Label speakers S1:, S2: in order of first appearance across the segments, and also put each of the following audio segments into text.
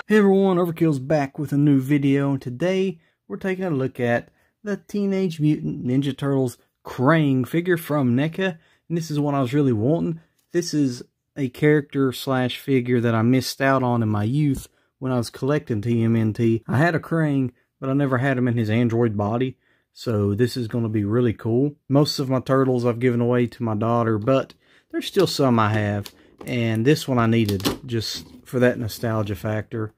S1: Hey everyone, Overkill's back with a new video, and today we're taking a look at the Teenage Mutant Ninja Turtles Krang figure from NECA, and this is what I was really wanting. This is a character slash figure that I missed out on in my youth when I was collecting TMNT. I had a Krang, but I never had him in his android body, so this is going to be really cool. Most of my turtles I've given away to my daughter, but there's still some I have, and this one I needed just for that nostalgia factor.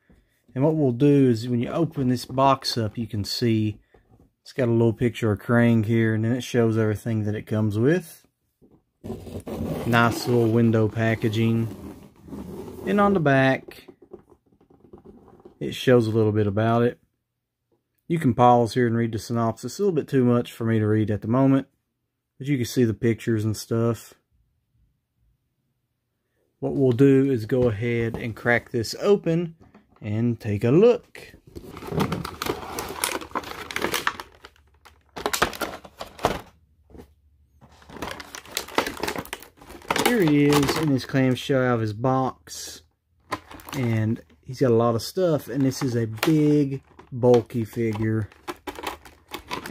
S1: And what we'll do is when you open this box up, you can see it's got a little picture of Krang here, and then it shows everything that it comes with. Nice little window packaging. And on the back, it shows a little bit about it. You can pause here and read the synopsis. It's a little bit too much for me to read at the moment, but you can see the pictures and stuff. What we'll do is go ahead and crack this open and take a look. Here he is in his clamshell out of his box, and he's got a lot of stuff, and this is a big bulky figure,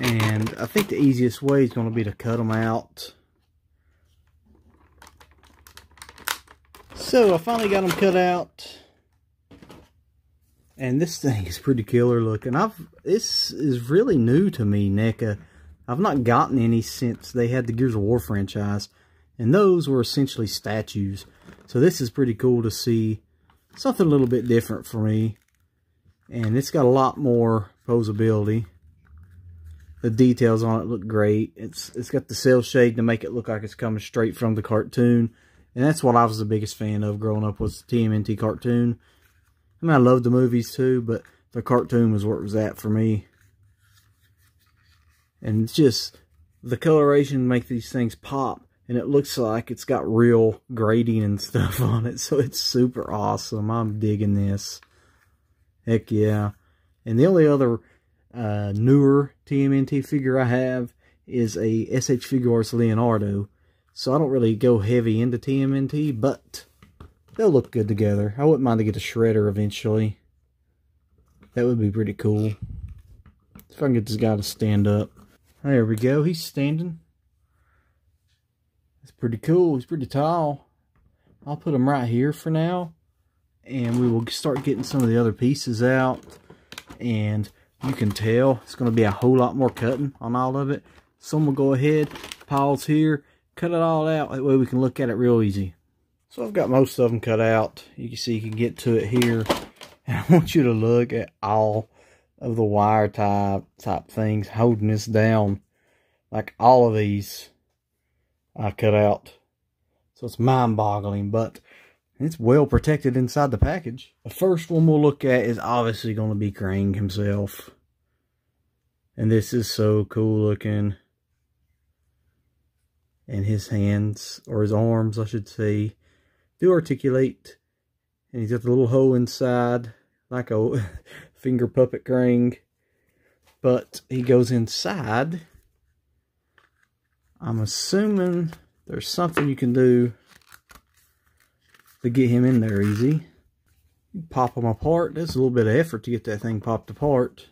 S1: and I think the easiest way is going to be to cut them out. So I finally got them cut out. And this thing is pretty killer looking. This is really new to me, NECA. I've not gotten any since they had the Gears of War franchise. And those were essentially statues. So this is pretty cool to see. Something a little bit different for me. And it's got a lot more posability. The details on it look great. It's got the cell shade to make it look like it's coming straight from the cartoon. And that's what I was the biggest fan of growing up, was the TMNT cartoon. I mean, I loved the movies too, but the cartoon was where it was at for me. And it's just, the coloration makes these things pop, and it looks like it's got real grading and stuff on it, so it's super awesome. I'm digging this. Heck yeah. And the only other newer TMNT figure I have is a SH Figuarts Leonardo. So I don't really go heavy into TMNT, but they'll look good together. I wouldn't mind to get a shredder eventually. That would be pretty cool. If I can get this guy to stand up. There we go. He's standing. That's pretty cool. He's pretty tall. I'll put him right here for now. And we will start getting some of the other pieces out. And you can tell it's going to be a whole lot more cutting on all of it. So we'll go ahead, pause here, cut it all out. That way we can look at it real easy. So I've got most of them cut out. You can see you can get to it here. And I want you to look at all of the wire type things holding this down. Like all of these I cut out. So it's mind-boggling, but it's well protected inside the package. The first one we'll look at is obviously going to be Krang himself. And this is so cool looking. And his hands, or his arms I should say, do articulate, and he's got the little hole inside like a finger puppet Krang, but he goes inside. I'm assuming there's something you can do to get him in there easy. You pop him apart. There's a little bit of effort to get that thing popped apart.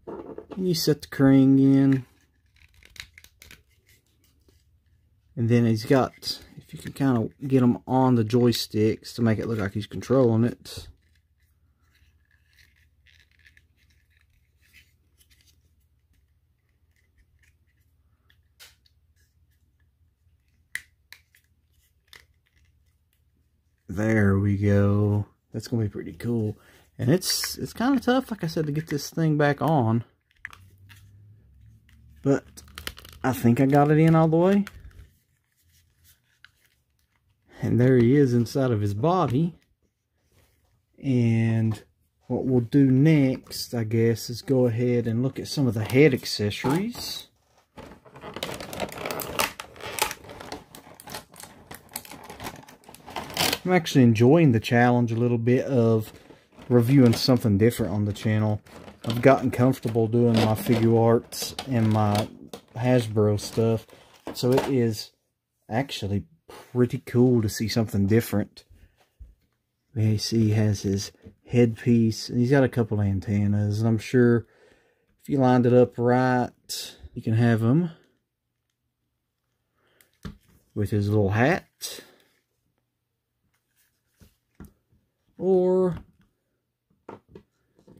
S1: And you set the Krang in, and then he's got, you can kind of get him on the joysticks to make it look like he's controlling it. There we go. That's going to be pretty cool. And it's kind of tough, like I said, to get this thing back on. But I think I got it in all the way. And there he is inside of his body. And what we'll do next, I guess, is go ahead and look at some of the head accessories. I'm actually enjoying the challenge a little bit of reviewing something different on the channel. I've gotten comfortable doing my figure arts and my Hasbro stuff. So it is actually pretty cool to see something different. You see he has his headpiece, and he's got a couple antennas, and I'm sure if you lined it up right, you can have him with his little hat, or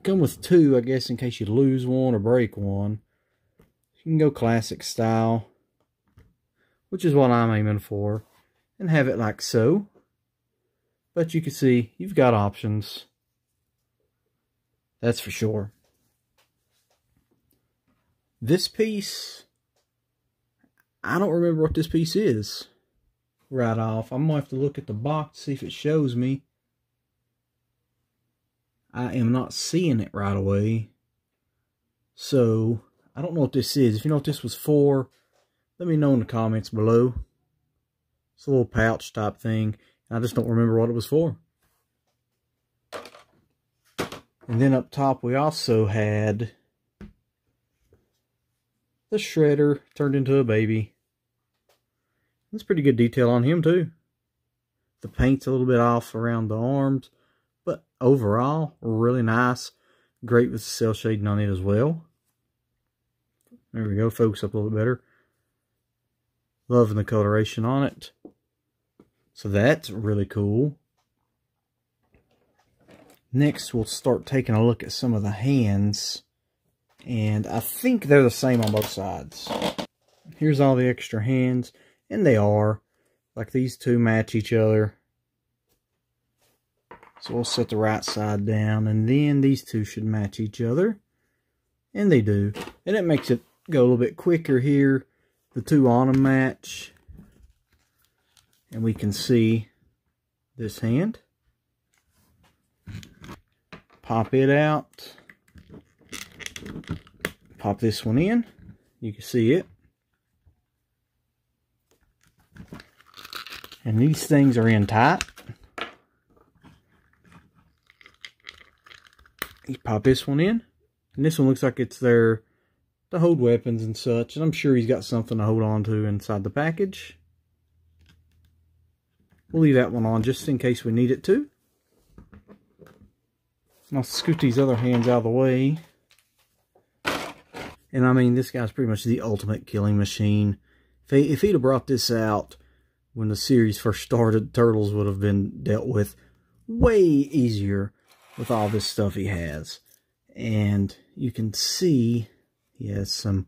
S1: come with two, I guess, in case you lose one or break one. You can go classic style, which is what I'm aiming for, and have it like so. But you can see you've got options. That's for sure. This piece, I don't remember what this piece is right off. I'm going to have to look at the box to see if it shows me. I am not seeing it right away. So, I don't know what this is. If you know what this was for, let me know in the comments below. It's a little pouch type thing. I just don't remember what it was for. And then up top we also had the shredder turned into a baby. That's pretty good detail on him too. The paint's a little bit off around the arms, but overall really nice. Great with the cell shading on it as well. There we go, focus up a little bit better. Loving the coloration on it. So that's really cool. Next, we'll start taking a look at some of the hands. And I think they're the same on both sides. Here's all the extra hands. And they are. Like these two match each other. So we'll set the right side down. And then these two should match each other. And they do. And it makes it go a little bit quicker here. The two on them match. And we can see this hand. Pop it out. Pop this one in. You can see it. And these things are in tight. You pop this one in. And this one looks like it's there to hold weapons and such. And I'm sure he's got something to hold on to inside the package. We'll leave that one on just in case we need it to. I'll scoot these other hands out of the way. And I mean, this guy's pretty much the ultimate killing machine. If he'd have brought this out when the series first started, Turtles would have been dealt with way easier with all this stuff he has. And you can see he has some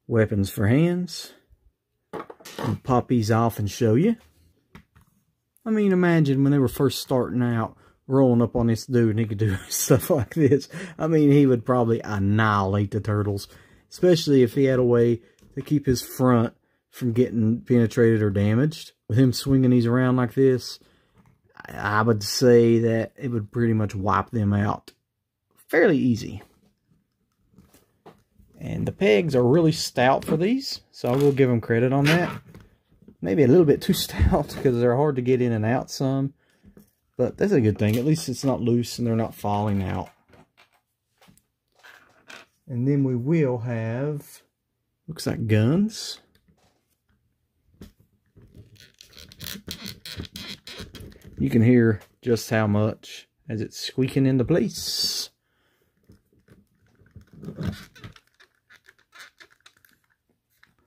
S1: weapons for hands. I'll pop these off and show you. I mean, imagine when they were first starting out, rolling up on this dude and he could do stuff like this. I mean, he would probably annihilate the Turtles. Especially if he had a way to keep his front from getting penetrated or damaged. With him swinging these around like this, I would say that it would pretty much wipe them out fairly easy. And the pegs are really stout for these, so I will give them credit on that. Maybe a little bit too stout because they're hard to get in and out some. But that's a good thing. At least it's not loose and they're not falling out. And then we will have, looks like guns. You can hear just how much as it's squeaking into place.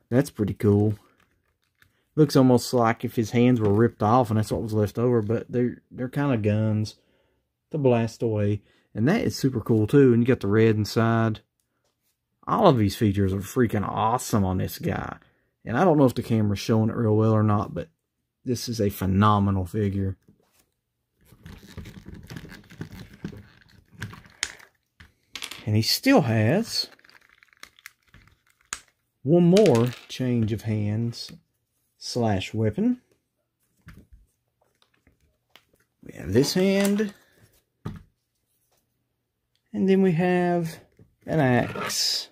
S1: That's pretty cool. Looks almost like if his hands were ripped off and that's what was left over, but they're kind of guns to blast away. And that is super cool too. And you got the red inside. All of these features are freaking awesome on this guy. And I don't know if the camera's showing it real well or not, but this is a phenomenal figure. And he still has one more change of hands / weapon. We have this hand. And then we have an axe.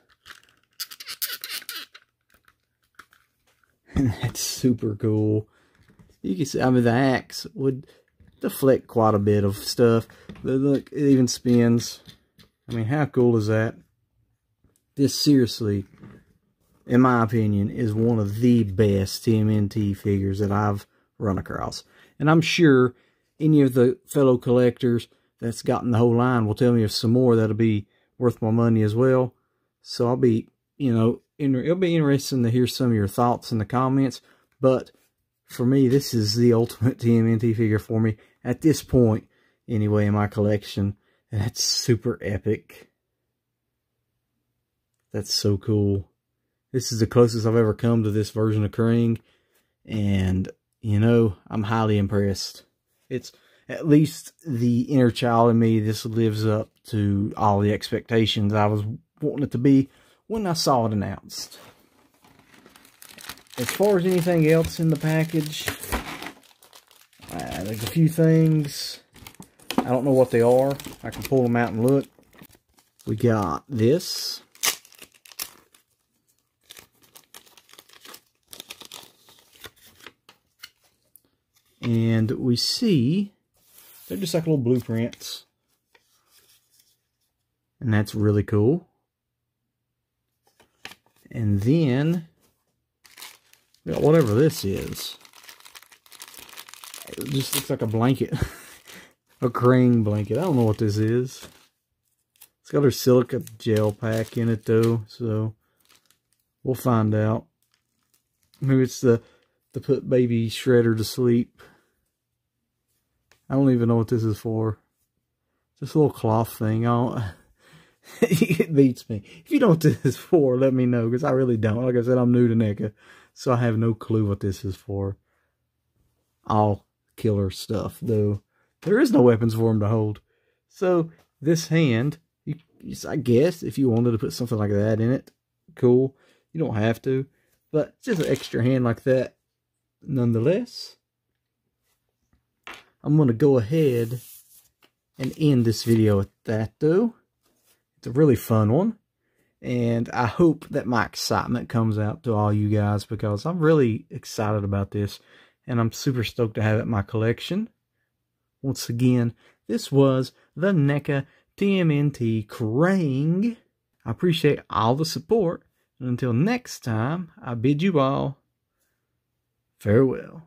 S1: And that's super cool. You can see, I mean, the axe would deflect quite a bit of stuff. But look, it even spins. I mean, how cool is that? This seriously, in my opinion, is one of the best TMNT figures that I've run across. And I'm sure any of the fellow collectors that's gotten the whole line will tell me if some more that'll be worth my money as well. So I'll be, you know, it'll be interesting to hear some of your thoughts in the comments. But for me, this is the ultimate TMNT figure for me at this point, anyway, in my collection. And that's super epic. That's so cool. This is the closest I've ever come to this version of Krang. And, you know, I'm highly impressed. It's at least the inner child in me. This lives up to all the expectations I was wanting it to be when I saw it announced. As far as anything else in the package, there's a few things. I don't know what they are. I can pull them out and look. We got this. And we see they're just like little blueprints. And that's really cool. And then we got whatever this is. It just looks like a blanket. A Krang blanket. I don't know what this is. It's got her silica gel pack in it though, so we'll find out. Maybe it's to put baby Shredder to sleep. I don't even know what this is for. Just a little cloth thing. It beats me. If you know what this is for, let me know, because I really don't. Like I said, I'm new to NECA, so I have no clue what this is for. All killer stuff, though. There is no weapons for him to hold. So, this hand, I guess, if you wanted to put something like that in it, cool. You don't have to, but it's just an extra hand like that. Nonetheless, I'm going to go ahead and end this video with that, though. It's a really fun one. And I hope that my excitement comes out to all you guys, because I'm really excited about this. And I'm super stoked to have it in my collection. Once again, this was the NECA TMNT Krang. I appreciate all the support. And until next time, I bid you all farewell.